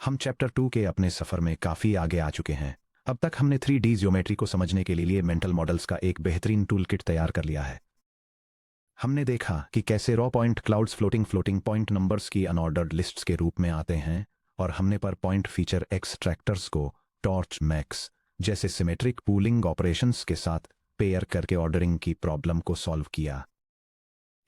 हम चैप्टर 2 के अपने सफ़र में काफ़ी आगे आ चुके हैं। अब तक हमने 3D ज्योमेट्री को समझने के लिए मेंटल मॉडल्स का एक बेहतरीन टूलकिट तैयार कर लिया है। हमने देखा कि कैसे raw point clouds floating point numbers की अनऑर्डर्ड लिस्ट्स के रूप में आते हैं, और हमने पर पॉइंट फीचर एक्सट्रैक्टर्स को टॉर्च मैक्स जैसे सिमेट्रिक पूलिंग ऑपरेशंस के साथ पेयर करके ऑर्डरिंग की प्रॉब्लम को सॉल्व किया।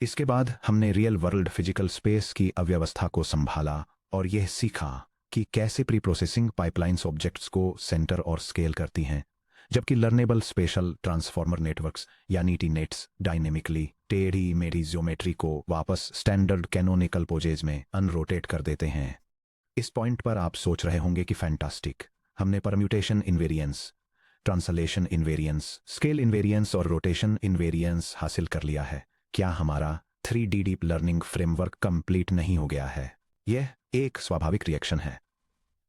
इसके बाद हमने रियल वर्ल्ड फिजिकल स्पेस की अव्यवस्था को संभाला और यह सीखा कि कैसे प्री प्रोसेसिंग पाइपलाइंस ऑब्जेक्ट्स को सेंटर और स्केल करती हैं, जबकि लर्नेबल स्पेशल ट्रांसफॉर्मर नेटवर्क्स यानी टीनेट्स डायनेमिकली टेढ़ी मेढ़ी ज्योमेट्री को वापस स्टैंडर्ड कैनोनिकल पोजेज में अनरोटेट कर देते हैं। इस पॉइंट पर आप सोच रहे होंगे कि फैंटास्टिक, हमने परम्यूटेशन इन्वेरिएंस, ट्रांसलेशन इन्वेरिएंस, स्केल इन्वेरिएंस और रोटेशन इन्वेरिएंस हासिल कर लिया है। क्या हमारा 3D deep learning framework complete नहीं हो गया है? यह एक स्वाभाविक रिएक्शन है।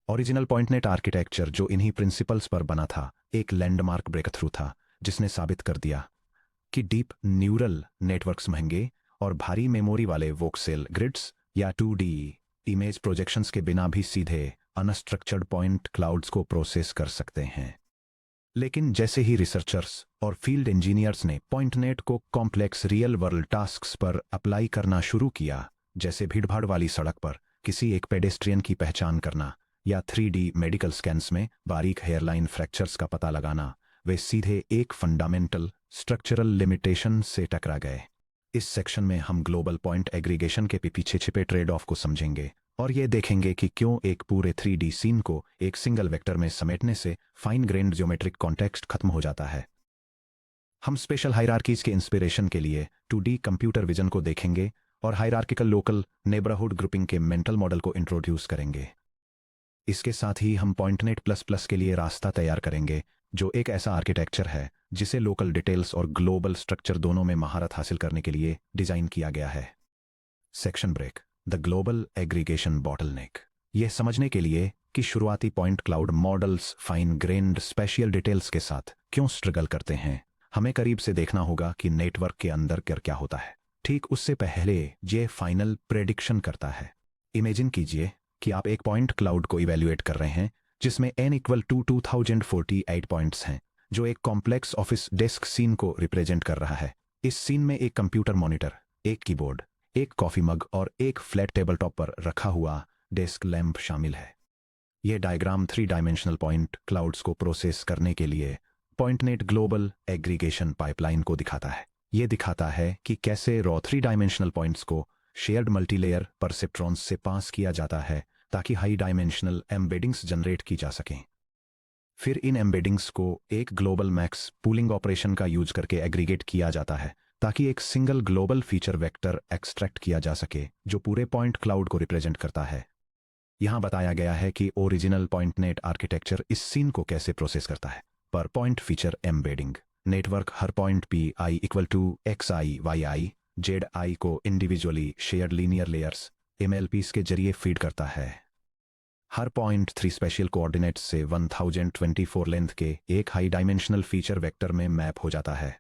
ओरिजिनल पॉइंटनेट आर्किटेक्चर जो इन्हीं प्रिंसिपल्स पर बना था, एक लैंडमार्क ब्रेकथ्रू था जिसने साबित कर दिया कि डीप न्यूरल नेटवर्क्स महंगे और भारी मेमोरी वाले वोक्सेल ग्रिड्स या 2D इमेज प्रोजेक्शंस के बिना भी सीधे अनस्ट्रक्चर्ड पॉइंट क्लाउड्स को प्रोसेस कर सकते हैं। लेकिन जैसे ही रिसर्चर्स और फील्ड इंजीनियर्स ने पॉइंटनेट को कॉम्प्लेक्स रियल वर्ल्ड टास्क्स पर अप्लाई करना शुरू किया, जैसे भीड़भाड़ वाली सड़क पर किसी एक पेडेस्ट्रियन की पहचान करना या 3D मेडिकल स्कैन्स में बारीक हेयरलाइन फ्रैक्चर्स का पता लगाना, वे सीधे एक फंडामेंटल स्ट्रक्चरल लिमिटेशन से टकरा गए। इस सेक्शन में हम ग्लोबल पॉइंट एग्रीगेशन के पीछे छिपे ट्रेड ऑफ को समझेंगे और ये देखेंगे कि क्यों एक पूरे 3D सीन को एक सिंगल वेक्टर में समेटने से फाइन ग्रेन्ड ज्योमेट्रिक कॉन्टेक्स्ट खत्म हो जाता है। हम स्पेशल हायरार्कीज के इंस्पिरेशन के लिए 2D कंप्यूटर विजन को देखेंगे और हायरार्किकल लोकल नेबरहुड ग्रुपिंग के मेंटल मॉडल को इंट्रोड्यूस करेंगे। इसके साथ ही हम पॉइंटनेट प्लस प्लस के लिए रास्ता तैयार करेंगे, जो एक ऐसा आर्किटेक्चर है जिसे लोकल डिटेल्स और ग्लोबल स्ट्रक्चर दोनों में महारत हासिल करने के लिए डिजाइन किया गया है। Section break, the global aggregation bottleneck. यह समझने के लिए कि शुरुआती point cloud models fine grained spatial details के साथ क्यों स्ट्रगल करते हैं, हमें करीब से देखना होगा कि नेटवर्क के अंदर क्या होता है। ठीक उससे पहले ये फाइनल प्रेडिक्शन करता है। इमेजिन कीजिए कि आप एक पॉइंट क्लाउड को इवेल्युएट कर रहे हैं जिसमें n = 2048 पॉइंट्स हैं, जो एक कॉम्प्लेक्स ऑफिस डेस्क सीन को रिप्रेजेंट कर रहा है। इस सीन में एक कंप्यूटर मॉनिटर, एक कीबोर्ड, एक कॉफी मग और एक फ्लैट टेबल टॉप पर रखा हुआ डेस्क लैंप शामिल है। यह डायग्राम 3 डायमेंशनल पॉइंट क्लाउड्स को प्रोसेस करने के लिए पॉइंटनेट ग्लोबल एग्रीगेशन पाइपलाइन को दिखाता है। यह दिखाता है कि कैसे रॉ 3 डायमेंशनल पॉइंट्स को शेयर्ड मल्टीलेयर परसेप्ट्रॉन्स से पास किया जाता है ताकि हाई डायमेंशनल एम्बेडिंग्स जनरेट की जा सकें। फिर इन एम्बेडिंग्स को एक ग्लोबल मैक्स पूलिंग ऑपरेशन का यूज करके एग्रीगेट किया जाता है ताकि एक single global feature vector extract किया जा सके जो पूरे पॉइंट क्लाउड को रिप्रेजेंट करता है। यहां बताया गया है कि ओरिजिनल पॉइंटनेट आर्किटेक्चर इस सीन को कैसे प्रोसेस करता है। पर पॉइंट फीचर एम्बेडिंग नेटवर्क हर point Pi = xi yi zi को individually shared linear layers MLPs के जरिए फीड करता है। हर पॉइंट 3 स्पेशल कोऑर्डिनेट्स से 1024 लेंथ के एक हाई डायमेंशनल फीचर वेक्टर में मैप हो जाता है।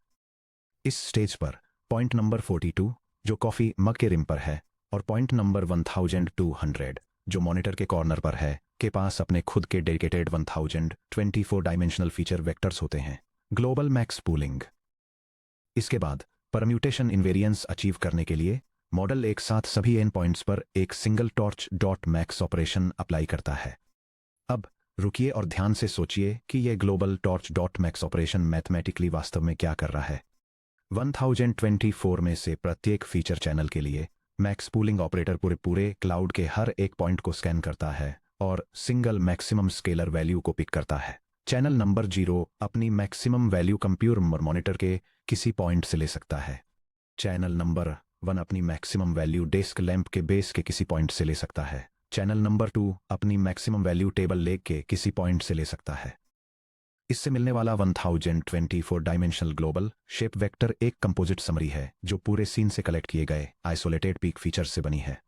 इस स्टेज पर पॉइंट नंबर 42 जो कॉफी मग के रिम पर है और पॉइंट नंबर 1200 जो मॉनिटर के कॉर्नर पर है के पास अपने खुद के डेडिकेटेड 1024 डायमेंशनल फीचर वेक्टर्स होते हैं। Global max pooling. इसके बाद परम्यूटेशन इन्वेरिएंस अचीव करने के लिए मॉडल एक साथ सभी एन पॉइंट्स पर एक single torch dot max operation apply करता है। अब रुकिए और ध्यान से सोचिए कि यह global torch dot max operation mathematically वास्तव में क्या कर रहा है। 1024 में से प्रत्येक फीचर चैनल के लिए मैक्स पूलिंग ऑपरेटर पूरे क्लाउड के हर एक पॉइंट को स्कैन करता है और सिंगल मैक्सिमम स्केलर वैल्यू को पिक करता है। चैनल नंबर 0 अपनी मैक्सिमम वैल्यू कंप्यूटर मॉनिटर के किसी पॉइंट से ले सकता है। चैनल नंबर 1 अपनी मैक्सिमम वैल्यू डेस्क लैंप के बेस के किसी पॉइंट से ले सकता है। चैनल नंबर 2 अपनी मैक्सिमम वैल्यू टेबल लेग के किसी पॉइंट से ले सकता है। इससे मिलने वाला 1024 डायमेंशनल ग्लोबल शेप वेक्टर एक कंपोजिट समरी है जो पूरे सीन से कलेक्ट किए गए आइसोलेटेड पीक फीचर्स से बनी है।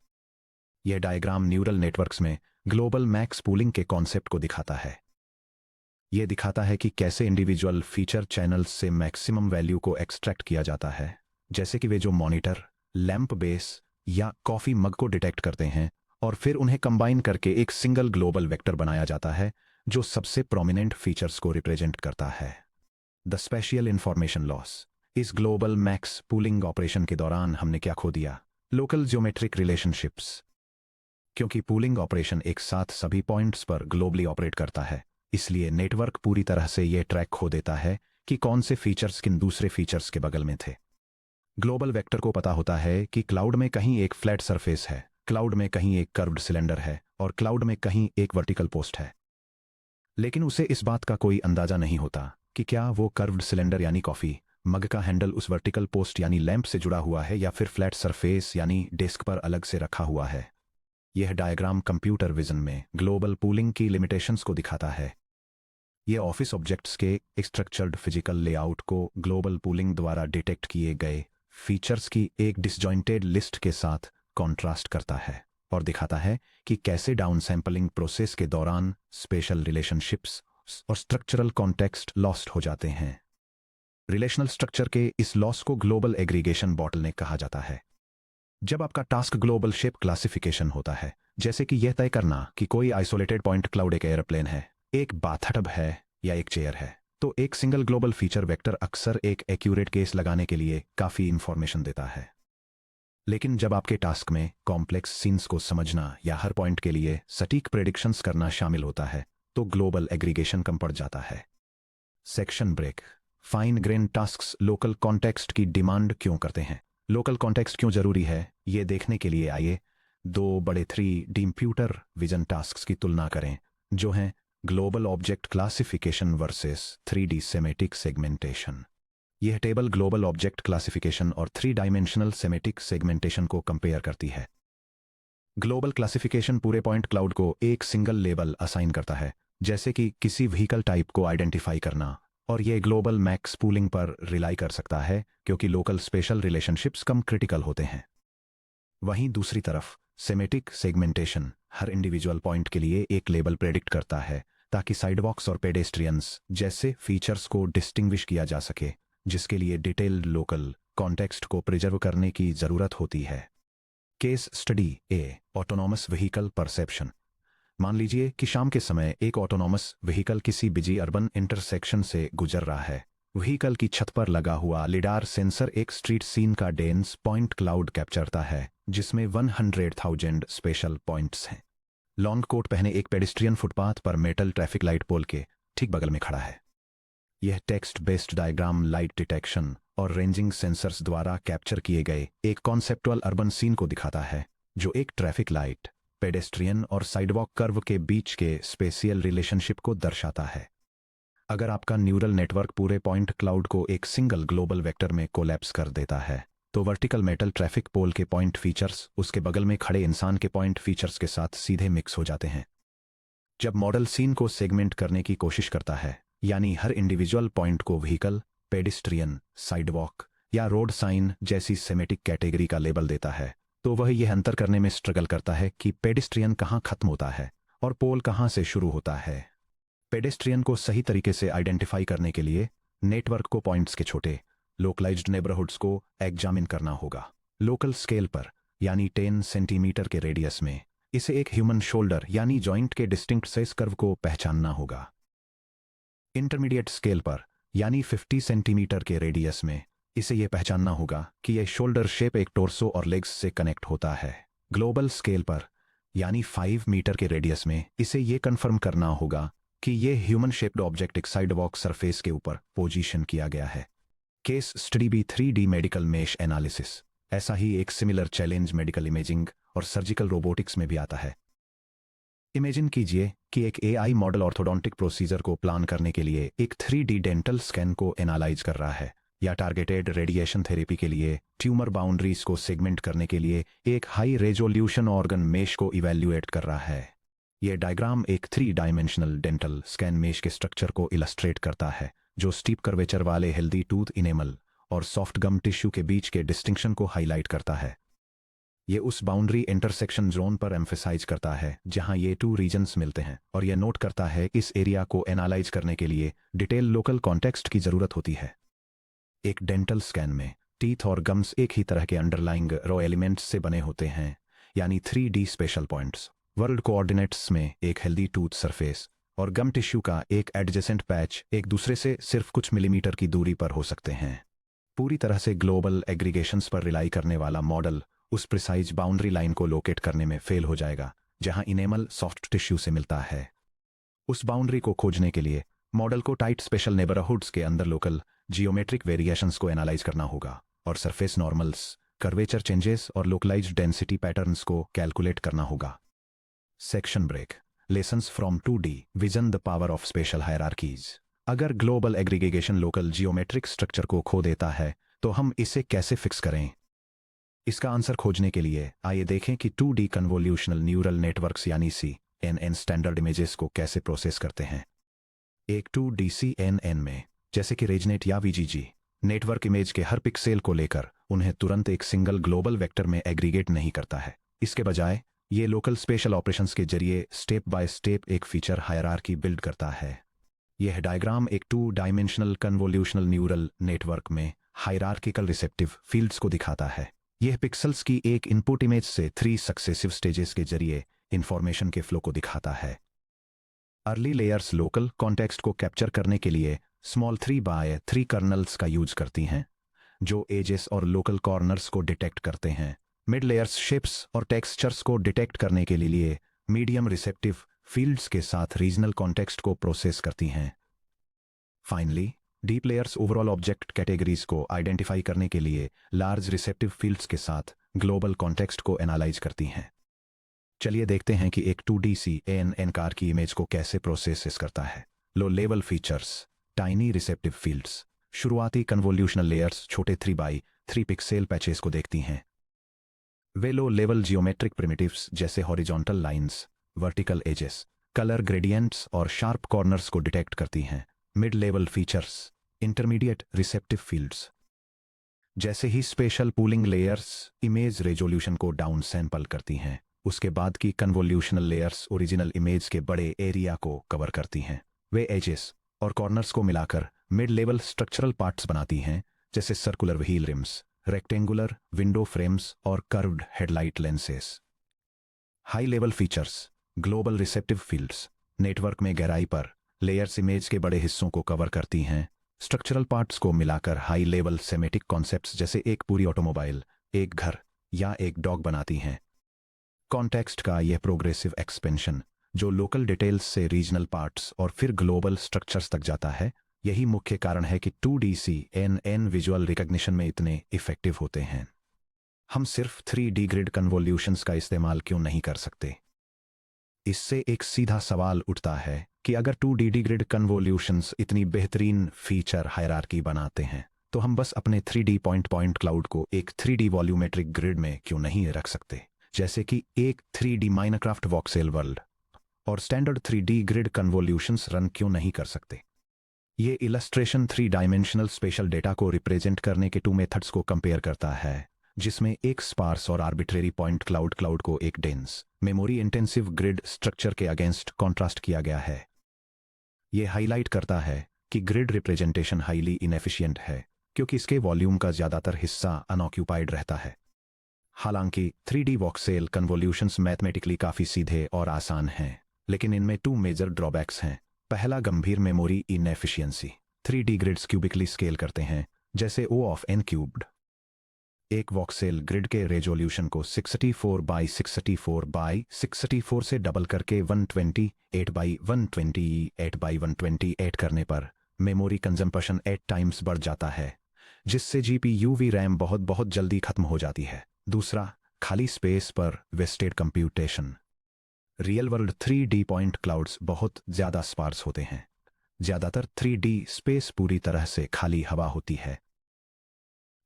यह डायग्राम न्यूरल नेटवर्क्स में ग्लोबल मैक्स पूलिंग के कॉन्सेप्ट को दिखाता है। यह दिखाता है कि कैसे इंडिविजुअल फीचर चैनल्स से मैक्सिमम वैल्यू को एक्सट्रैक्ट किया जाता है, जैसे कि वे जो मॉनिटर, लैंप बेस या कॉफी मग को डिटेक्ट करते हैं और फिर उन्हें कंबाइन करके एक सिंगल ग्लोबल वेक्टर बनाया जाता है जो सबसे प्रोमिनेंट फीचर्स को रिप्रेजेंट करता है। The spatial information loss. इस ग्लोबल मैक्स पूलिंग ऑपरेशन के दौरान हमने क्या खो दिया? Local geometric relationships. क्योंकि पूलिंग ऑपरेशन एक साथ सभी पॉइंट्स पर ग्लोबली ऑपरेट करता है, इसलिए नेटवर्क पूरी तरह से यह ट्रैक खो देता है कि कौन से फीचर्स किन दूसरे फीचर्स के बगल में थे। ग्लोबल वेक्टर को पता होता है कि क्लाउड में कहीं एक फ्लैट सरफेस है, क्लाउड में कहीं एक कर्व्ड सिलेंडर है और क्लाउड में कहीं एक वर्टिकल पोस्ट है। लेकिन उसे इस बात का कोई अंदाजा नहीं होता कि क्या वो कर्व्ड सिलेंडर यानी कॉफी मग का हैंडल उस वर्टिकल पोस्ट यानी लैंप से जुड़ा हुआ है या फिर फ्लैट सरफेस यानी डेस्क पर अलग से रखा हुआ है। यह डायग्राम कंप्यूटर विजन में ग्लोबल पूलिंग की लिमिटेशंस को दिखाता है। यह ऑफिस ऑब्जेक्ट्स के स्ट्रक्चर्ड फिजिकल लेआउट को ग्लोबल पूलिंग द्वारा डिटेक्ट किए गए फीचर्स की एक डिसजॉइंटेड लिस्ट के साथ कॉन्ट्रास्ट करता है और दिखाता है कि कैसे डाउन सैंपलिंग प्रोसेस के दौरान स्पेशल रिलेशनशिप्स और स्ट्रक्चरल कॉन्टेक्स्ट लॉस्ट हो जाते हैं। रिलेशनल स्ट्रक्चर के इस लॉस को ग्लोबल एग्रीगेशन बॉटलनेक कहा जाता है। जब आपका टास्क ग्लोबल शेप क्लासिफिकेशन होता है, जैसे कि यह तय करना कि कोई आइसोलेटेड पॉइंट क्लाउड एक एयरप्लेन है, एक बाथटब है या एक चेयर है, तो एक सिंगल ग्लोबल फीचर वेक्टर अक्सर एक एक्यूरेट केस लगाने के लिए काफी इंफॉर्मेशन देता है। लेकिन जब आपके टास्क में कॉम्प्लेक्स सीन्स को समझना या हर पॉइंट के लिए सटीक प्रेडिक्शंस करना शामिल होता है, तो ग्लोबल एग्रीगेशन कम पड़ जाता है। Section break. Fine grain tasks local context की डिमांड क्यों करते हैं? लोकल कॉन्टेक्स्ट क्यों जरूरी है, ये देखने के लिए आइए दो बड़े 3D कंप्यूटर विजन टास्क्स की तुलना करें, जो हैं global object classification versus 3D semantic segmentation. यह टेबल ग्लोबल ऑब्जेक्ट क्लासिफिकेशन और 3 डायमेंशनल सेमेटिक सेगमेंटेशन को कंपेयर करती है। ग्लोबल क्लासिफिकेशन पूरे पॉइंट क्लाउड को एक सिंगल लेबल असाइन करता है, जैसे कि किसी व्हीकल टाइप को आइडेंटिफाई करना, और यह ग्लोबल मैक्स पूलिंग पर रिलाई कर सकता है क्योंकि लोकल स्पेशल रिलेशनशिप्स कम क्रिटिकल होते हैं। वहीं दूसरी तरफ सेमेटिक सेगमेंटेशन हर इंडिविजुअल पॉइंट के लिए एक लेबल प्रेडिक्ट करता है ताकि साइडवॉक्स और पेडेस्ट्रियंस जैसे फीचर्स को डिस्टिंग्विश किया जा सके, जिसके लिए डिटेल्ड लोकल कॉन्टेक्स्ट को प्रिजर्व करने की जरूरत होती है। केस स्टडी ए ऑटोनॉमस व्हीकल परसेप्शन। मान लीजिए कि शाम के समय एक ऑटोनॉमस व्हीकल किसी बिजी अर्बन इंटरसेक्शन से गुजर रहा है। व्हीकल की छत पर लगा हुआ लिडार सेंसर एक स्ट्रीट सीन का डेंस पॉइंट क्लाउड कैप्चरता है, जिसमें 100,000 स्पेशल पॉइंट्स हैं। लॉन्ग कोट पहने एक पेडिस्ट्रियन फुटपाथ पर मेटल ट्रैफिक लाइट पोल के ठीक बगल में खड़ा है। यह text based diagram light detection और रेंजिंग सेंसर्स द्वारा कैप्चर किए गए एक कॉन्सेप्चुअल अर्बन सीन को दिखाता है, जो एक ट्रैफिक लाइट, पेडेस्ट्रियन और साइडवॉक कर्व के बीच के स्पेशियल रिलेशनशिप को दर्शाता है। अगर आपका न्यूरल नेटवर्क पूरे पॉइंट क्लाउड को एक सिंगल ग्लोबल वेक्टर में कोलैप्स कर देता है, तो वर्टिकल मेटल ट्रैफिक पोल के पॉइंट फीचर्स उसके बगल में खड़े इंसान के पॉइंट फीचर्स के साथ सीधे मिक्स हो जाते हैं। जब मॉडल सीन को सेगमेंट करने की कोशिश करता है, यानी हर इंडिविजुअल पॉइंट को व्हीकल, पेडिस्ट्रियन, साइडवॉक या रोड साइन जैसी सेमेटिक कैटेगरी का लेबल देता है, तो वह यह अंतर करने में स्ट्रगल करता है कि पेडिस्ट्रियन कहाँ खत्म होता है और पोल कहाँ से शुरू होता है। पेडेस्ट्रियन को सही तरीके से आइडेंटिफाई करने के लिए नेटवर्क को पॉइंट्स के छोटे लोकलाइज्ड नेबरहुड्स को एग्जामिन करना होगा। लोकल स्केल पर यानी 10 सेंटीमीटर के रेडियस में इसे एक ह्यूमन शोल्डर यानी जॉइंट के डिस्टिंक्ट साइज कर्व को पहचानना होगा। इंटरमीडिएट स्केल पर यानी 50 सेंटीमीटर के रेडियस में इसे यह पहचानना होगा कि यह शोल्डर शेप एक टोर्सो और लेग्स से कनेक्ट होता है। ग्लोबल स्केल पर यानी 5 मीटर के रेडियस में इसे यह कंफर्म करना होगा कि यह ह्यूमन शेप्ड ऑब्जेक्ट एक साइडवॉक सरफेस के ऊपर पोजीशन किया गया है। Case study B 3D medical mesh analysis. ऐसा ही एक सिमिलर चैलेंज मेडिकल इमेजिंग और सर्जिकल रोबोटिक्स में भी आता है। इमेजिन कीजिए कि एक AI मॉडल ऑर्थोडोंटिक प्रोसीजर को प्लान करने के लिए एक 3D डेंटल स्कैन को एनालाइज कर रहा है, या टारगेटेड रेडिएशन थेरेपी के लिए ट्यूमर बाउंड्रीज को सेगमेंट करने के लिए एक हाई रेजोल्यूशन ऑर्गन मेश को इवैल्यूएट कर रहा है। यह डायग्राम एक 3 डायमेंशनल डेंटल स्कैन मेश के स्ट्रक्चर को इलस्ट्रेट करता है, जो स्टीप कर्वेचर वाले हेल्दी टूथ इनेमल और सॉफ्ट गम टिश्यू के बीच के डिस्टिंक्शन को हाईलाइट करता है। यह उस बाउंड्री इंटरसेक्शन जोन पर एम्फेसाइज करता है जहां ये 2 रीजन्स मिलते हैं, और यह नोट करता है कि इस एरिया को एनालाइज करने के लिए डिटेल लोकल कॉन्टेक्स्ट की जरूरत होती है। एक डेंटल स्कैन में टीथ और गम्स एक ही तरह के अंडरलाइंग रॉ एलिमेंट्स से बने होते हैं, यानी 3D special points, world coordinates में एक हेल्दी टूथ सरफेस और गम टिश्यू का एक एडजेसेंट पैच एक दूसरे से सिर्फ कुछ मिलीमीटर की दूरी पर हो सकते हैं। पूरी तरह से ग्लोबल एग्रीगेशंस पर रिलाई करने वाला मॉडल उस प्रिसाइज बाउंड्री लाइन को लोकेट करने में फेल हो जाएगा जहां इनेमल सॉफ्ट टिश्यू से मिलता है। उस बाउंड्री को खोजने के लिए मॉडल को टाइट स्पेशल नेबरहुड्स के अंदर लोकल जियोमेट्रिक वेरिएशंस को एनालाइज करना होगा और सरफेस नॉर्मल्स, कर्वेचर चेंजेस और लोकलाइज्ड डेंसिटी पैटर्न्स को कैलकुलेट करना होगा। Section break. Lessons from 2D vision the power of spatial hierarchies. अगर global aggregation local geometric structure को खो देता है तो हम इसे कैसे फिक्स करें? इसका आंसर खोजने के लिए आइए देखें कि 2D कन्वोल्यूशनल न्यूरल नेटवर्क्स यानी CNN स्टैंडर्ड इमेजेस को कैसे प्रोसेस करते हैं। एक 2D CNN में, जैसे कि रेजनेट या VGG, नेटवर्क इमेज के हर पिक्सेल को लेकर उन्हें तुरंत एक सिंगल ग्लोबल वेक्टर में एग्रीगेट नहीं करता है। इसके बजाय ये लोकल स्पेशल ऑपरेशंस के जरिए स्टेप बाय स्टेप एक फीचर हायरार्की बिल्ड करता है। यह डायग्राम एक 2 डायमेंशनल कन्वोल्यूशनल न्यूरल नेटवर्क में हायरार्किकल रिसेप्टिव फील्ड्स को दिखाता है। यह पिक्सल्स की एक इनपुट इमेज से 3 सक्सेसिव स्टेजेस के जरिए इंफॉर्मेशन के फ्लो को दिखाता है। अर्ली लेयर्स लोकल कॉन्टेक्स्ट को कैप्चर करने के लिए स्मॉल 3x3 कर्नल्स का यूज करती हैं, जो एजेस और लोकल कॉर्नर्स को डिटेक्ट करते हैं। मिड लेयर्स शेप्स और टेक्सचर्स को डिटेक्ट करने के लिए मीडियम रिसेप्टिव फील्ड्स के साथ रीजनल कॉन्टेक्स्ट को प्रोसेस करती हैं। Finally deep layers overall object categories को आइडेंटिफाई करने के लिए लार्ज रिसेप्टिव फील्ड्स के साथ ग्लोबल कॉन्टेक्स्ट को एनालाइज करती हैं। चलिए देखते हैं कि एक 2D CNN कार की इमेज को कैसे प्रोसेस करता है। Low level features, tiny receptive fields. शुरुआती कन्वोल्यूशनल लेयर्स छोटे 3x3 पिक्सेल पैचेस को देखती हैं। वे लो लेवल जियोमेट्रिक प्रिमिटिव्स जैसे horizontal lines, vertical edges, colour gradients और शार्प कॉर्नर्स को डिटेक्ट करती हैं। Mid level features, intermediate receptive fields. जैसे ही spatial pooling layers image resolution को डाउन सैंपल करती हैं, उसके बाद की कन्वोल्यूशनल लेयर्स ओरिजिनल इमेज के बड़े एरिया को कवर करती हैं। वे एजेस और कॉर्नर्स को मिलाकर मिड लेवल स्ट्रक्चरल पार्ट्स बनाती हैं, जैसे circular wheel rims, rectangular window frames और curved headlight lenses. High level features, global receptive fields. Network में गहराई पर लेयर्स इमेज के बड़े हिस्सों को कवर करती हैं। स्ट्रक्चरल पार्ट्स को मिलाकर हाई लेवल सेमेटिक कॉन्सेप्ट्स जैसे एक पूरी ऑटोमोबाइल, एक घर या एक डॉग बनाती हैं। कॉन्टेक्स्ट का यह प्रोग्रेसिव एक्सपेंशन, जो लोकल डिटेल्स से रीजनल पार्ट्स और फिर ग्लोबल स्ट्रक्चर्स तक जाता है, यही मुख्य कारण है कि 2D CNN विजुअल रिकॉग्निशन में इतने इफेक्टिव होते हैं। हम सिर्फ 3D ग्रिड कन्वोल्यूशंस का इस्तेमाल क्यों नहीं कर सकते? इससे एक सीधा सवाल उठता है कि अगर 2D ग्रिड कन्वोल्यूशंस इतनी बेहतरीन फीचर हायरार्की बनाते हैं, तो हम बस अपने 3D पॉइंट क्लाउड को एक 3D वॉल्यूमेट्रिक ग्रिड में क्यों नहीं रख सकते, जैसे कि एक 3D माइनक्राफ्ट वॉक्सेल वर्ल्ड, और standard 3D grid convolutions run क्यों नहीं कर सकते? ये इलस्ट्रेशन 3 डायमेंशनल स्पेशल डेटा को रिप्रेजेंट करने के 2 मेथड्स को कंपेयर करता है, जिसमें एक स्पार्स और आर्बिट्रेरी पॉइंट क्लाउड को एक dense memory intensive grid structure के अगेंस्ट कॉन्ट्रास्ट किया गया है। यह हाईलाइट करता है कि ग्रिड रिप्रेजेंटेशन हाईली इनएफिशिएंट है, क्योंकि इसके वॉल्यूम का ज्यादातर हिस्सा अनऑक्यूपाइड रहता है। हालांकि 3D वॉक्सेल कन्वोल्यूशंस मैथमेटिकली काफी सीधे और आसान हैं, लेकिन इनमें 2 मेजर ड्रॉबैक्स हैं। पहला, गंभीर memory inefficiency. 3D grids cubically scale करते हैं, जैसे O ऑफ n क्यूब्ड। एक वॉक्सेल ग्रिड के रेजोल्यूशन को 64x64x64 से डबल करके 128x128x128 करने पर मेमोरी कंजम्पशन 8 टाइम्स बढ़ जाता है, जिससे GPU VRAM बहुत जल्दी खत्म हो जाती है। दूसरा, खाली स्पेस पर wasted computation. Real world 3D point clouds बहुत ज्यादा स्पार्स होते हैं। ज्यादातर 3D स्पेस पूरी तरह से खाली हवा होती है।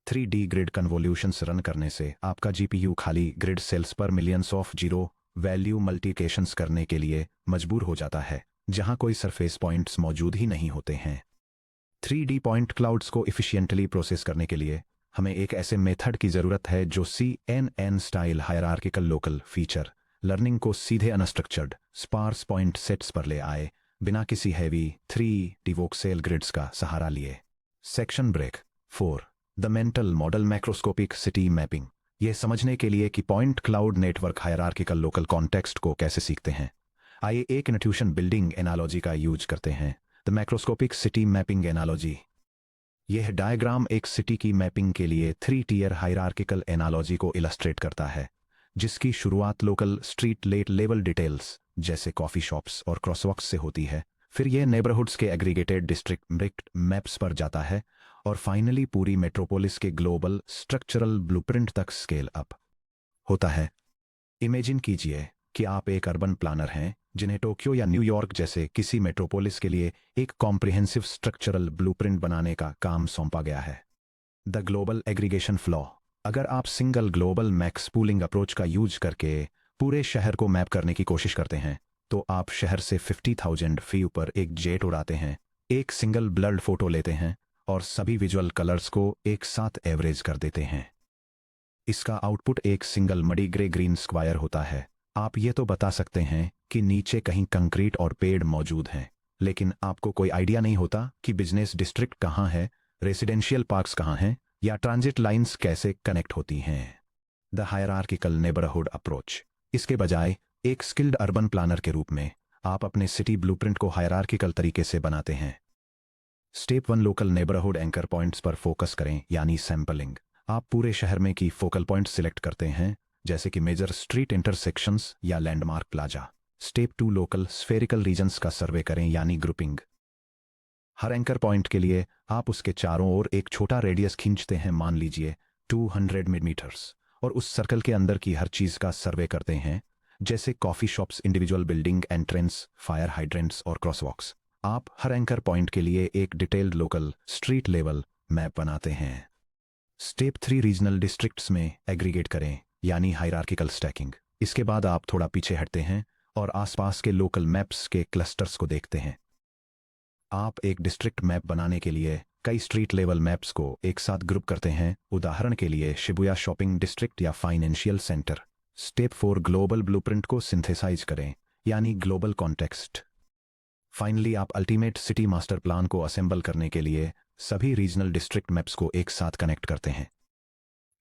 3D ग्रिड कन्वोल्यूशंस रन करने से आपका GPU खाली ग्रिड सेल्स पर millions of zero value multiplications करने के लिए मजबूर हो जाता है, जहां कोई सरफेस पॉइंट्स मौजूद ही नहीं होते हैं। 3D पॉइंट क्लाउड्स को इफिशिएंटली प्रोसेस करने के लिए हमें एक ऐसे मेथड की जरूरत है जो CNN style hierarchical local feature learning को सीधे अनस्ट्रक्चर्ड स्पार्स पॉइंट सेट्स पर ले आए, बिना किसी हैवी 3D वोक्सेल ग्रिड्स का सहारा लिए। Section break 4, the mental model macroscopic city mapping. यह समझने के लिए कि point cloud network hierarchical local context को कैसे सीखते हैं, आइए एक इंट्यूशन बिल्डिंग एनालॉजी का यूज करते हैं, the macroscopic city mapping analogy. यह डायग्राम एक सिटी की मैपिंग के लिए 3 टियर हायरार्किकल एनालॉजी को इलस्ट्रेट करता है, जिसकी शुरुआत local street let level details जैसे कॉफी शॉप्स और क्रॉसवॉक्स से होती है, फिर यह नेबरहुड्स के एग्रीगेटेड डिस्ट्रिक्ट मैप्स पर जाता है और फाइनली पूरी मेट्रोपोलिस के ग्लोबल स्ट्रक्चरल ब्लूप्रिंट तक स्केल अप होता है। इमेजिन कीजिए कि आप एक अर्बन प्लानर हैं जिन्हें टोक्यो या न्यूयॉर्क जैसे किसी मेट्रोपोलिस के लिए एक कॉम्प्रिहेंसिव स्ट्रक्चरल ब्लूप्रिंट बनाने का काम सौंपा गया है। The global aggregation flaw. अगर आप single global max pooling approach का यूज करके पूरे शहर को मैप करने की कोशिश करते हैं, तो आप शहर से 50,000 फीट ऊपर एक जेट उड़ाते हैं, एक सिंगल ब्लड फोटो लेते हैं और सभी विजुअल कलर्स को एक साथ एवरेज कर देते हैं। इसका आउटपुट एक single muddy grey green square होता है। आप ये तो बता सकते हैं कि नीचे कहीं कंक्रीट और पेड़ मौजूद हैं, लेकिन आपको कोई आइडिया नहीं होता कि बिजनेस डिस्ट्रिक्ट कहाँ है, रेसिडेंशियल पार्क्स कहाँ हैं या ट्रांजिट लाइंस कैसे कनेक्ट होती हैं। The hierarchical neighbourhood approach. इसके बजाय एक स्किल्ड अर्बन प्लानर के रूप में आप अपने सिटी ब्लूप्रिंट को हायरार्किकल तरीके से बनाते हैं। Step 1, local neighbourhood anchor points पर फोकस करें, यानी सैंपलिंग। आप पूरे शहर में की फोकल पॉइंट्स सिलेक्ट करते हैं, जैसे कि मेजर स्ट्रीट इंटरसेक्शंस या landmark plaza. Step 2, local spherical regions का सर्वे करें, यानी ग्रुपिंग। हर एंकर पॉइंट के लिए आप उसके चारों ओर एक छोटा रेडियस खींचते हैं, मान लीजिए 200 मिलीमीटर्स, और उस सर्कल के अंदर की हर चीज का सर्वे करते हैं, जैसे coffee shops, individual building entrance, fire hydrants और क्रॉसवॉक्स। आप हर एंकर पॉइंट के लिए एक detailed local street level map बनाते हैं। स्टेप 3, रीजनल डिस्ट्रिक्ट्स में एग्रीगेट करें, यानी हायरार्किकल स्टैकिंग। इसके बाद आप थोड़ा पीछे हटते हैं और आसपास के लोकल मैप्स के क्लस्टर्स को देखते हैं। आप एक डिस्ट्रिक्ट मैप बनाने के लिए कई स्ट्रीट लेवल मैप्स को एक साथ ग्रुप करते हैं, उदाहरण के लिए शिबुया शॉपिंग डिस्ट्रिक्ट या financial centre. Step 4, global blueprint को सिंथेसाइज करें, यानी ग्लोबल कॉन्टेक्स्ट। फाइनली आप अल्टीमेट सिटी मास्टर प्लान को असेंबल करने के लिए सभी रीजनल डिस्ट्रिक्ट मैप्स को एक साथ कनेक्ट करते हैं।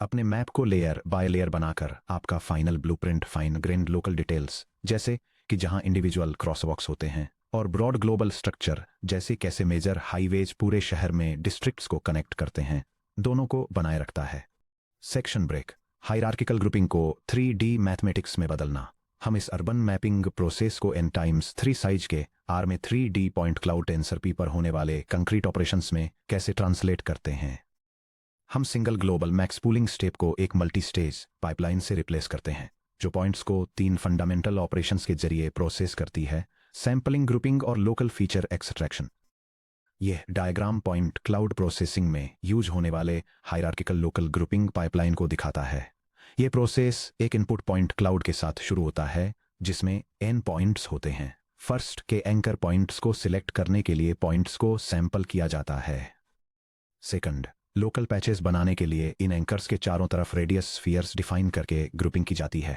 अपने मैप को लेयर बाय लेयर बनाकर आपका final blueprint fine grained local details, जैसे कि जहां इंडिविजुअल क्रॉसवॉक्स होते हैं, और ब्रॉड ग्लोबल स्ट्रक्चर जैसे कैसे मेजर हाईवेज पूरे शहर में डिस्ट्रिक्ट्स को कनेक्ट करते हैं, दोनों को बनाए रखता है। Section break. हायरार्किकल ग्रुपिंग को 3D मैथमेटिक्स में बदलना। हम इस अर्बन मैपिंग प्रोसेस को n टाइम्स 3 साइज के आर में 3D point cloud tensor P पर होने वाले कंक्रीट ऑपरेशंस में कैसे ट्रांसलेट करते हैं। हम single global max pooling step को एक मल्टी स्टेज पाइपलाइन से रिप्लेस करते हैं, जो पॉइंट्स को 3 फंडामेंटल ऑपरेशंस के जरिए प्रोसेस करती है, सैंपलिंग, ग्रुपिंग और लोकल फीचर एक्सट्रैक्शन। यह डायग्राम पॉइंट क्लाउड प्रोसेसिंग में यूज होने वाले हायरार्किकल लोकल ग्रुपिंग पाइपलाइन को दिखाता है। यह प्रोसेस एक इनपुट पॉइंट क्लाउड के साथ शुरू होता है, जिसमें n पॉइंट्स होते हैं। फर्स्ट के एंकर पॉइंट्स को सिलेक्ट करने के लिए पॉइंट्स को सैंपल किया जाता है। सेकंड, लोकल पैचेस बनाने के लिए इन एंकर्स के चारों तरफ रेडियस स्फीयर्स डिफाइन करके ग्रुपिंग की जाती है।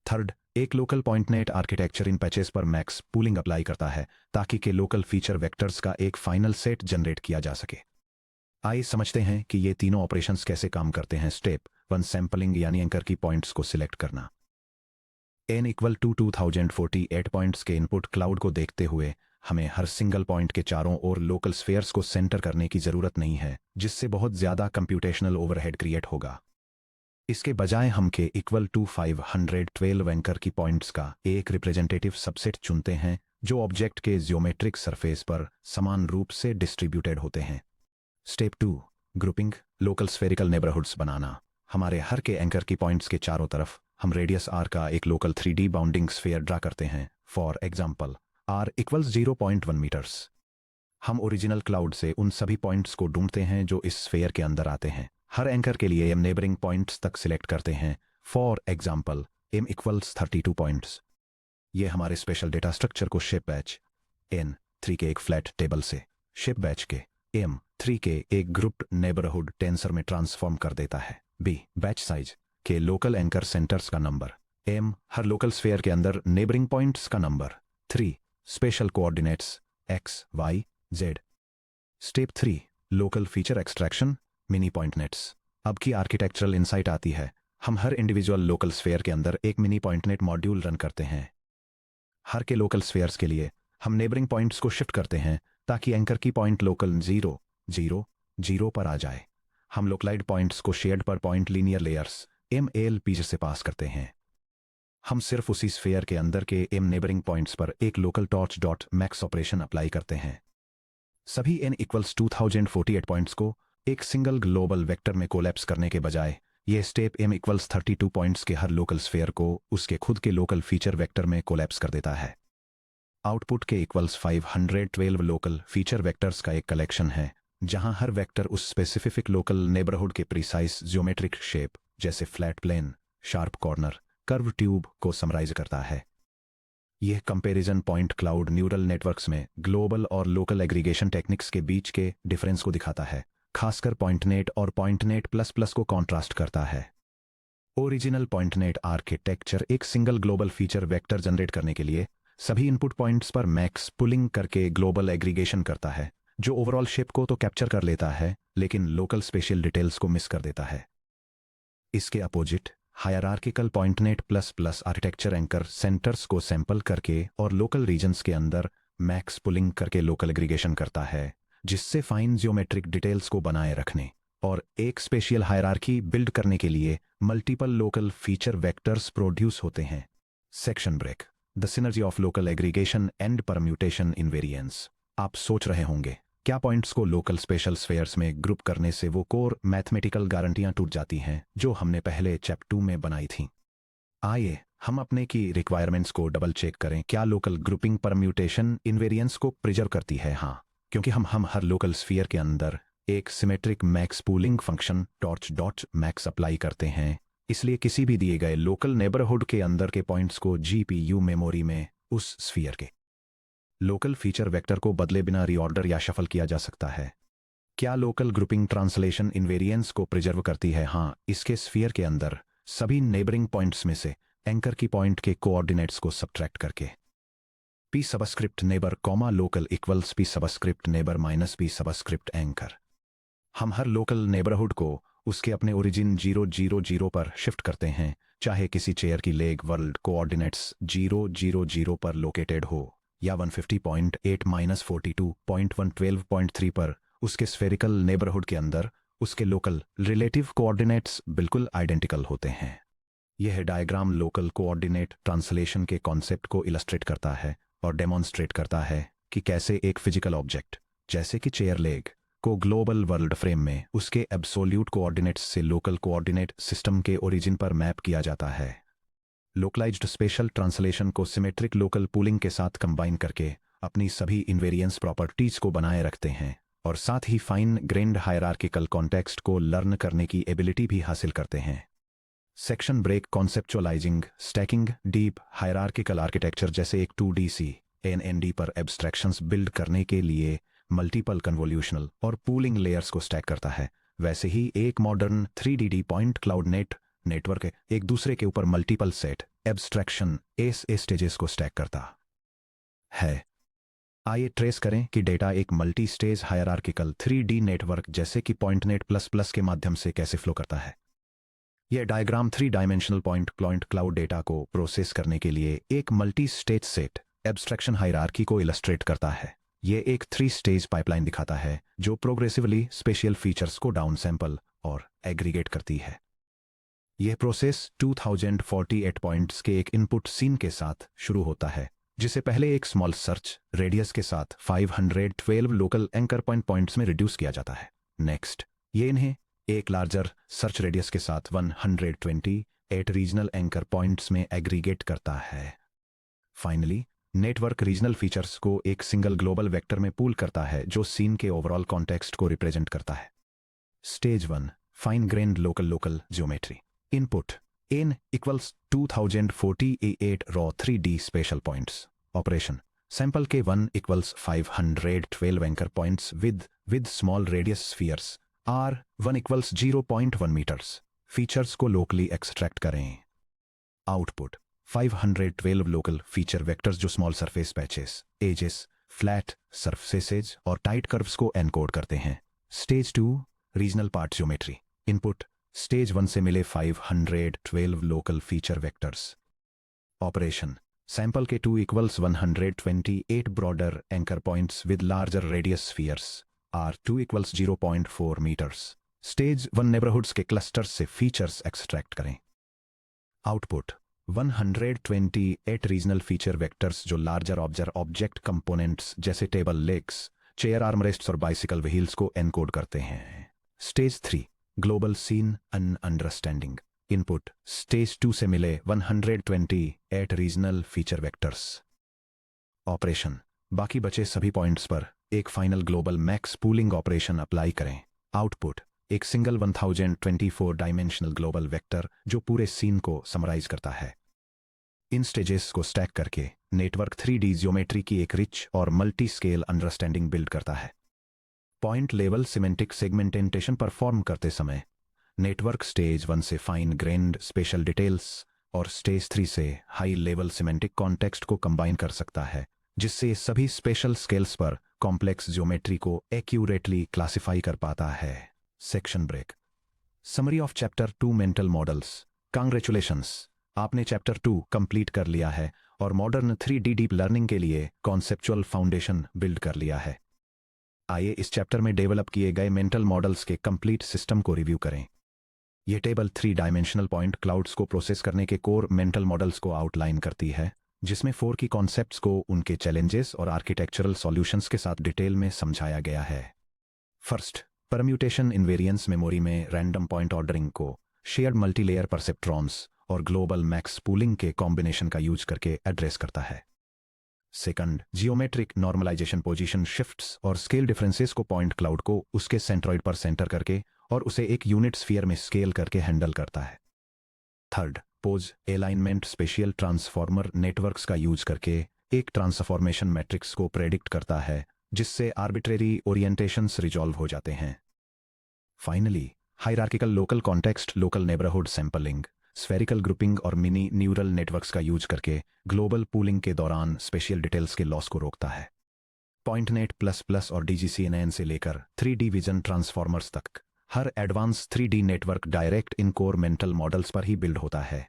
थर्ड, एक लोकल पॉइंट नेट आर्किटेक्चर इन पैचेस पर मैक्स पूलिंग अप्लाई करता है, ताकि के लोकल फीचर वेक्टर्स का एक फाइनल सेट जनरेट किया जा सके। आइए समझते हैं कि ये तीनों ऑपरेशंस कैसे काम करते हैं। स्टेप 1, सैंपलिंग, यानी एंकर की पॉइंट्स को सिलेक्ट करना। n = 2048 पॉइंट्स के इनपुट क्लाउड को देखते हुए हमें हर सिंगल पॉइंट के चारों ओर लोकल स्फीयर्स को सेंटर करने की जरूरत नहीं है, जिससे बहुत ज्यादा कंप्यूटेशनल ओवरहेड क्रिएट होगा। इसके बजाय हम के = 512 एंकर की पॉइंट्स का एक रिप्रेजेंटेटिव सबसेट चुनते हैं, जो ऑब्जेक्ट के ज्योमेट्रिक सरफेस पर समान रूप से डिस्ट्रीब्यूटेड होते हैं। Step 2, grouping, local spherical neighbourhoods बनाना। हमारे हर के एंकर की पॉइंट्स के चारों तरफ हम रेडियस r का एक local 3D bounding sphere draw करते हैं। For example, r = 0.1 metres. हम ओरिजिनल क्लाउड से उन सभी पॉइंट्स को ढूंढते हैं जो इस स्फीयर के अंदर आते हैं। हर एंकर के लिए हम नेबरिंग पॉइंट्स तक सिलेक्ट करते हैं। For example, m = 32 points. ये हमारे स्पेशल डेटा स्ट्रक्चर को शेप बैच n3 के एक फ्लैट टेबल से शेप बैच के m3 के एक ग्रुप्ड नेबरहुड टेंसर में ट्रांसफॉर्म कर देता है। b, बैच साइज के लोकल एंकर सेंटर्स का नंबर। m, हर लोकल स्फीयर के अंदर नेबरिंग पॉइंट्स का number. 3, special coordinates x, y, z। Step 3, local feature extraction, mini point nets. अब की आर्किटेक्चरल इंसाइट आती है। हम हर इंडिविजुअल लोकल स्फेयर के अंदर एक मिनी पॉइंटनेट मॉड्यूल रन करते हैं। हर के लोकल स्फेयर्स के लिए हम नेबरिंग पॉइंट्स को शिफ्ट करते हैं ताकि एंकर की पॉइंट लोकल 0, 0, 0 पर आ जाए। हम लोकलाइड पॉइंट्स को शेयर्ड पर पॉइंट लीनियर लेयर्स MLP से पास करते हैं। हम सिर्फ उसी स्फेयर के अंदर के M नेबरिंग पॉइंट्स पर एक local torch dot max operation apply करते हैं। सभी n इक्वल्स 2048 पॉइंट्स को एक सिंगल ग्लोबल वेक्टर में कोलैप्स करने के बजाय यह स्टेप M इक्वल्स 32 पॉइंट्स के हर लोकल स्फेयर को उसके खुद के लोकल फीचर वेक्टर में कोलैप्स कर देता है। आउटपुट के इक्वल्स 512 लोकल फीचर वेक्टर्स का एक कलेक्शन है जहां हर वेक्टर उस स्पेसिफिक लोकल नेबरहुड के प्रिसाइज ज्योमेट्रिक शेप जैसे flat plane, sharp corner, curve tube को समराइज करता है। यह comparison point cloud neural networks में ग्लोबल और लोकल एग्रीगेशन टेक्निक्स के बीच के डिफरेंस को दिखाता है, खासकर पॉइंटनेट और पॉइंटनेट प्लस प्लस को कॉन्ट्रास्ट करता है। ओरिजिनल पॉइंटनेट आर्किटेक्चर एक single global feature vector generate करने के लिए सभी इनपुट पॉइंट्स पर मैक्स पुलिंग करके ग्लोबल एग्रीगेशन करता है, जो ओवरऑल शेप को तो कैप्चर कर लेता है लेकिन लोकल स्पेशल डिटेल्स को मिस कर देता है। इसके opposite hierarchical PointNet plus plus architecture anchor centres को सैंपल करके और लोकल रीजन्स के अंदर मैक्स पुलिंग करके लोकल एग्रीगेशन करता है, जिससे फाइन जियोमेट्रिक डिटेल्स को बनाए रखने और एक स्पेशल हायरार्की बिल्ड करने के लिए multiple local feature vectors produce होते हैं। Section break, the synergy of local aggregation and permutation invariance. आप सोच रहे होंगे क्या पॉइंट्स को लोकल स्पेशल स्फेयर्स में ग्रुप करने से वो कोर मैथमेटिकल गारंटियां टूट जाती हैं जो हमने पहले चैप्टर 2 में बनाई थी। आइए हम अपने की रिक्वायरमेंट्स को डबल चेक करें, क्या लोकल ग्रुपिंग परम्यूटेशन इनवेरिएंस को प्रिजर्व करती है। हाँ, क्योंकि हम हर लोकल स्फीयर के अंदर एक symmetric max pooling function torch dot max apply करते हैं, इसलिए किसी भी दिए गए लोकल नेबरहुड के अंदर के पॉइंट्स को GPU मेमोरी में उस स्फीयर के लोकल फीचर वेक्टर को बदले बिना रीऑर्डर या शफल किया जा सकता है। क्या लोकल ग्रुपिंग ट्रांसलेशन इनवेरिएंस को प्रिजर्व करती है। हाँ, इसके स्फीयर के अंदर सभी नेबरिंग पॉइंट्स में से एंकर की पॉइंट के कोऑर्डिनेट्स को सब्ट्रैक्ट करके P subscript neighbour comma local equals P subscript neighbour minus P subscript anchor. हम हर लोकल नेबरहुड को उसके अपने ओरिजिन 0, 0, 0 पर शिफ्ट करते हैं, चाहे किसी चेयर की लेग वर्ल्ड कोऑर्डिनेट्स 0, 0, 0 पर लोकेटेड हो या 150.8-42.112.3 पर उसके स्फेरिकल नेबरहुड के अंदर उसके लोकल रिलेटिव कोऑर्डिनेट्स बिल्कुल आइडेंटिकल होते हैं। यह डायग्राम लोकल कोऑर्डिनेट ट्रांसलेशन के कॉन्सेप्ट को इलस्ट्रेट करता है और डेमोन्स्ट्रेट करता है कि कैसे एक फिजिकल ऑब्जेक्ट जैसे कि चेयर लेग को ग्लोबल वर्ल्ड फ्रेम में उसके एब्सोल्यूट कोऑर्डिनेट्स से लोकल कोऑर्डिनेट सिस्टम के ओरिजिन पर मैप किया जाता है। लोकलाइज्ड स्पेशल ट्रांसलेशन को सिमेट्रिक लोकल पूलिंग के साथ कंबाइन करके अपनी सभी इन्वेरिएंस प्रॉपर्टीज को बनाए रखते हैं और साथ ही फाइन ग्रेन्ड हायरार्किकल कॉन्टेक्स्ट को लर्न करने की एबिलिटी भी हासिल करते हैं। Section break, conceptualising stacking deep hierarchical architecture जैसे एक 2DC NND पर एब्स्ट्रैक्शंस बिल्ड करने के लिए मल्टीपल कन्वोल्यूशनल और पूलिंग लेयर्स को स्टैक करता है, वैसे ही एक modern 3D point cloud network एक दूसरे के ऊपर मल्टीपल सेट एब्स्ट्रैक्शन स्टेजेस को स्टैक करता है। आइए ट्रेस करें कि डेटा एक multi stage hierarchical 3D network जैसे कि पॉइंटनेट प्लस प्लस के माध्यम से कैसे फ्लो करता है। यह diagram 3 dimensional point cloud data को प्रोसेस करने के लिए एक multi stage set abstraction hierarchy को इलस्ट्रेट करता है। यह एक 3 स्टेज पाइपलाइन दिखाता है जो प्रोग्रेसिवली स्पेशल फीचर्स को डाउन सैंपल और एग्रीगेट करती है। यह प्रोसेस 2048 पॉइंट्स के एक इनपुट सीन के साथ शुरू होता है, जिसे पहले एक स्मॉल सर्च रेडियस के साथ 512 लोकल एंकर पॉइंट्स में रिड्यूस किया जाता है। नेक्स्ट, ये इन्हें एक लार्जर सर्च रेडियस के साथ 128 रीजनल एंकर पॉइंट्स में एग्रीगेट करता है। फाइनली नेटवर्क रीजनल फीचर्स को एक सिंगल ग्लोबल वेक्टर में पूल करता है जो सीन के ओवरऑल कॉन्टेक्स्ट को रिप्रेजेंट करता है। Stage 1, fine grained local geometry. Input n equals 2048 raw 3D special points. Operation, sample k 1 equals 512 anchor points with small radius spheres R1 equals 0.1 metres. Features को locally extract करें। Output 512 local feature vectors जो small surface patches, edges, flat surfaces और tight curves को encode करते हैं। Stage 2, regional part geometry. Input stage 1 से मिले 512 local feature vectors. Operation sample k 2 equals 128 broader anchor points with larger radius spheres R 2 equals 0.4 metres. Stage 1 neighbourhoods के clusters से features extract करें। Output 128 regional feature vectors जो larger object components जैसे table legs, chair armrests और bicycle wheels को encode करते हैं। Stage 3 global scene and understanding. Input stage 2 से मिले 128 रीजनल फीचर वेक्टर्स। ऑपरेशन बाकी बचे सभी पॉइंट्स पर एक final global max pooling operation apply करें। आउटपुट एक सिंगल 1024 डायमेंशनल ग्लोबल वेक्टर जो पूरे सीन को समराइज करता है। इन स्टेजेस को स्टैक करके नेटवर्क 3D ज्योमेट्री की एक रिच और मल्टी स्केल अंडरस्टैंडिंग बिल्ड करता है। Point level semantic segmentation perform करते समय नेटवर्क स्टेज 1 से फाइन ग्रेन्ड स्पेशल डिटेल्स और स्टेज 3 से हाई लेवल सिमेंटिक कॉन्टेक्स्ट को कंबाइन कर सकता है, जिससे सभी स्पेशल स्केल्स पर कॉम्प्लेक्स ज्योमेट्री को एक्यूरेटली क्लासिफाई कर पाता है। Section break. Summary of chapter 2 mental models. Congratulations, आपने चैप्टर 2 कंप्लीट कर लिया है और मॉडर्न 3D डीप लर्निंग के लिए कॉन्सेप्चुअल फाउंडेशन बिल्ड कर लिया है। आइए इस चैप्टर में डेवलप किए गए मेंटल मॉडल्स के कंप्लीट सिस्टम को रिव्यू करें। यह टेबल 3 डायमेंशनल पॉइंट क्लाउड्स को प्रोसेस करने के कोर मेंटल मॉडल्स को आउटलाइन करती है, जिसमें 4 की कॉन्सेप्ट्स को उनके चैलेंजेस और आर्किटेक्चरल सॉल्यूशंस के साथ डिटेल में समझाया गया है। फर्स्ट, परम्यूटेशन इनवेरिएंस मेमोरी में रैंडम पॉइंट ऑर्डरिंग को शेयर्ड मल्टीलेयर परसेप्ट्रॉन्स और ग्लोबल मैक्स पूलिंग के कॉम्बिनेशन का यूज करके एड्रेस करता है। Second, geometric normalisation position shifts और स्केल डिफरेंसेस को पॉइंट क्लाउड को उसके सेंट्रॉइड पर सेंटर करके और उसे एक यूनिट स्फीयर में स्केल करके हैंडल करता है। Third, pose alignment spatial transformer networks का यूज करके एक ट्रांसफॉर्मेशन मैट्रिक्स को प्रेडिक्ट करता है, जिससे आर्बिट्रेरी ओरिएंटेशंस रिजॉल्व हो जाते हैं। Finally, hierarchical local context local neighbourhood sampling, spherical grouping और मिनी न्यूरल नेटवर्क्स का यूज करके ग्लोबल पूलिंग के दौरान स्पेशियल डिटेल्स के लॉस को रोकता है। पॉइंटनेट प्लस प्लस और DGCNN से लेकर 3D विजन ट्रांसफॉर्मर्स तक हर एडवांस 3D नेटवर्क डायरेक्ट इन कोर मेंटल मॉडल्स पर ही बिल्ड होता है।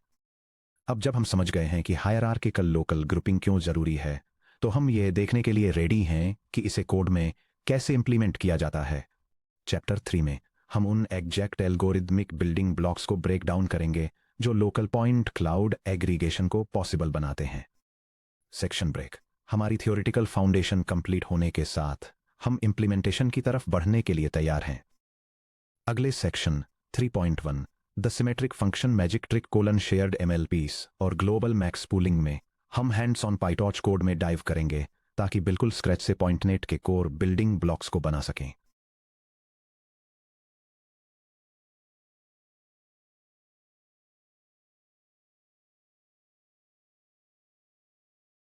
अब जब हम समझ गए हैं कि हायरार्किकल लोकल ग्रुपिंग क्यों जरूरी है, तो हम ये देखने के लिए रेडी हैं कि इसे कोड में कैसे इंप्लीमेंट किया जाता है। चैप्टर 3 में हम उन एग्जैक्ट एल्गोरिदमिक बिल्डिंग ब्लॉक्स को ब्रेक डाउन करेंगे जो लोकल पॉइंट क्लाउड एग्रीगेशन को पॉसिबल बनाते हैं। Section break. हमारी थियोरेटिकल फाउंडेशन कंप्लीट होने के साथ हम इंप्लीमेंटेशन की तरफ बढ़ने के लिए तैयार हैं। अगले section 3.1 the symmetric function magic trick colon shared MLPs और ग्लोबल मैक्स पूलिंग में हम हैंड्स ऑन पाइटॉर्च कोड में डाइव करेंगे ताकि बिल्कुल स्क्रैच से पॉइंटनेट के कोर बिल्डिंग ब्लॉक्स को बना सकें।